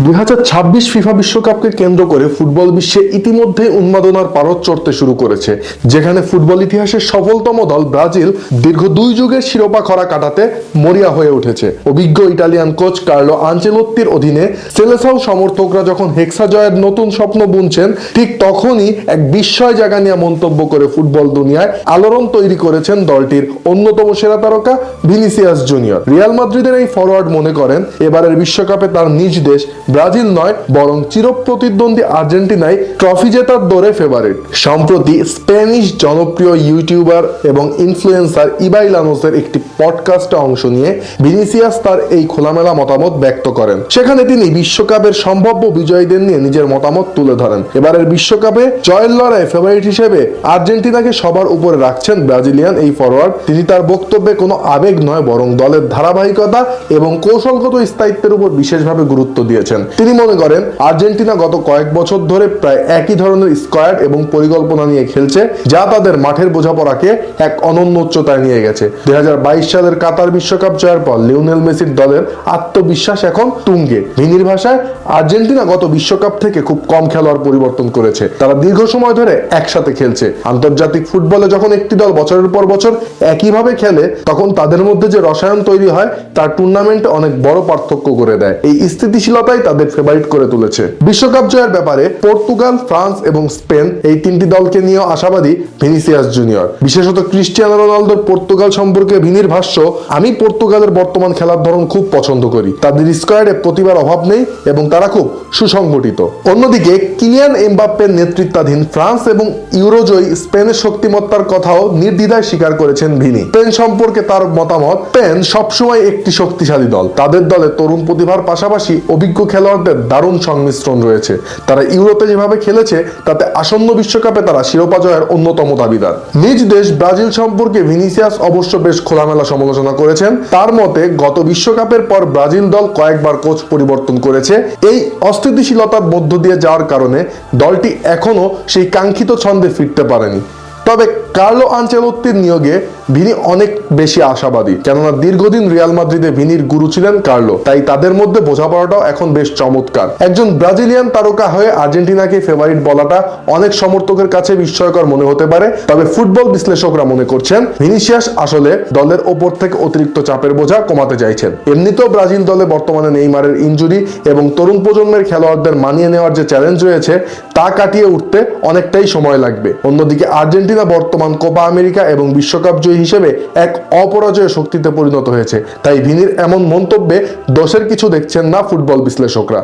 2026 FIFA বিশ্বকাপকে কেন্দ্র করে ফুটবল বিশ্বে ইতিমধ্যে উন্মাদনার পারদ চড়তে শুরু করেছে, যেখানে ফুটবল ইতিহাসের সফলতম দল ব্রাজিল দীর্ঘ 2 যুগের শিরোপা খরা কাটাতে মরিয়া হয়ে উঠেছে। অভিজ্ঞ ইটালিয়ান কোচ কার্লো আনচেলোত্তির অধীনে সেলেসাও সমর্থকরা যখন হেক্সা জয়ের নতুন স্বপ্ন বুনছেন, ঠিক তখনই এক বিস্ময় জায়গা নিয়ে মন্তব্য করে ফুটবল দুনিয়ায় আলোড়ন তৈরি করেছেন দলটির অন্যতম সেরা তারকা ভিনিসিয়াস জুনিয়র। রিয়াল মাদ্রিদের এই ফরোয়ার্ড মনে করেন এবারের বিশ্বকাপে তার নিজ দেশ ব্রাজিল নয়, বরং চিরপ্রতিদ্বন্দ্বী আর্জেন্টিনাই ট্রফি জেতার দৌড়ে ফেভারিট। সম্প্রতি স্প্যানিশ জনপ্রিয় ইউটিউবার এবং ইনফ্লুয়েন্সার ইবাই লানোসের একটি পডকাস্টে অংশ নিয়ে ভিনিসিয়াস তার এই খোলামেলা মতামত ব্যক্ত করেন। সেখানে তিনি বিশ্বকাপের সম্ভাব্য বিজয়ীদের নিয়ে নিজের মতামত তুলে ধরেন। এবারের বিশ্বকাপে জয়ের লড়াই ফেভারিট হিসেবে আর্জেন্টিনাকে সবার উপরে রাখছেন ব্রাজিলিয়ান এই ফরোয়ার্ড। তিনি তার বক্তব্যে কোনো আবেগ নয়, বরং দলের ধারাবাহিকতা এবং কৌশলগত স্থায়িত্বের উপর বিশেষভাবে গুরুত্ব দিয়েছেন। তিনি মনে করেন আর্জেন্টিনা গত কয়েক বছর ধরে প্রায় একই ধরনের স্কোয়াড এবং পরিকল্পনা নিয়ে খেলছে, যা তাদের মাঠের বোঝাপড়াকে এক অনন্য উচ্চতায় নিয়ে গেছে। 2022 সালের কাতার বিশ্বকাপ জয়ের পর লিওনেল মেসির দলের আত্মবিশ্বাস এখন তুঙ্গে। ভিনির ভাষায়, আর্জেন্টিনা গত বিশ্বকাপ থেকে খুব কম খেলোয়াড় পরিবর্তন করেছে, তারা দীর্ঘ সময় ধরে একসাথে খেলছে। আন্তর্জাতিক ফুটবলে যখন একটি দল বছরের পর বছর একইভাবে খেলে, তখন তাদের মধ্যে যে রসায়ন তৈরি হয় তার টুর্নামেন্টে অনেক বড় পার্থক্য করে দেয়। এই স্থিতিশীলতাই তাদের ফেভারিট করে তুলেছে। বিশ্বকাপ জয়ের ব্যাপারে পর্তুগাল, ফ্রান্স এবং স্পেন এই তিনটি দলকে নিয়েও আশাবাদী ভিনিসিয়াস জুনিয়র। বিশেষত ক্রিস্টিয়ানো রোনালদোর পর্তুগাল সম্পর্কে ভিনির ভাষ্য, আমি পর্তুগালের বর্তমান খেলার ধরন খুব পছন্দ করি, তাদের স্কোয়াডে প্রতিভার অভাব নেই এবং তারা খুব সুসংগঠিত। অন্যদিকে কিলিয়ান এমবাপ্পের নেতৃত্বাধীন ফ্রান্স এবং ইউরোজয়ী স্পেনের শক্তিমত্তার কথাও নির্দ্বিধায় স্বীকার করেছেন ভিনি। স্পেন সম্পর্কে তার মতামত, স্পেন সবসময় একটি শক্তিশালী দল, তাদের দলে তরুণ প্রতিভার পাশাপাশি অভিজ্ঞ খেলোয়াড়দের দারুণ সংমিশ্রণ রয়েছে। তারা ইউরোপে যেভাবে খেলেছে তাতে আসন্ন বিশ্বকাপে তারা শিরোপা জয়ের অন্যতম দাবিদার। নিজ দেশ ব্রাজিল সম্পর্কে ভিনিসিয়াস অবশ্য বেশ খোলামেলা সমালোচনা করেছেন। তার মতে, গত বিশ্বকাপের পর ব্রাজিল দল কয়েকবার কোচ পরিবর্তন করেছে। এই অস্থিতিশীলতার মধ্য দিয়ে যাওয়ার কারণে দলটি এখনো সেই কাঙ্ক্ষিত ছন্দে ফিরতে পারেনি। তবে কার্লো আনচেলোত্তির নিয়োগে ভিনি অনেক বেশি আশাবাদী, কেননা দীর্ঘদিন রিয়াল মাদ্রিদে ভিনির গুরু ছিলেন কার্লো, তাই তাদের মধ্যে বোঝাপড়াটাও এখন বেশ চমৎকার। একজন ব্রাজিলিয়ান তারকা হয়ে আর্জেন্টিনাকে ফেভারিট বলাটা অনেক সমর্থকের কাছে বিস্ময়কর মনে হতে পারে, তবে ফুটবল বিশ্লেষকরা মনে করছেন ভিনিসিয়াস আসলে দলের ওপর থেকে অতিরিক্ত চাপের বোঝা কমাতে চাইছেন। এমনিতেও ব্রাজিল দলে বর্তমানে নেইমারের ইনজুরি এবং তরুণ প্রজন্মের খেলোয়াড়দের মানিয়ে নেওয়ার যে চ্যালেঞ্জ রয়েছে তা কাটিয়ে উঠতে অনেকটাই সময় লাগবে। অন্যদিকে আর্জেন্টিনা বর্তমান কোপা আমেরিকা এবং বিশ্বকাপ জয়ী হিসেবে এক অপরাজয় শক্তিতে পরিণত হয়েছে, তাই ভিনির এমন মন্তব্যে দোষের কিছু দেখছেন না ফুটবল বিশ্লেষকরা।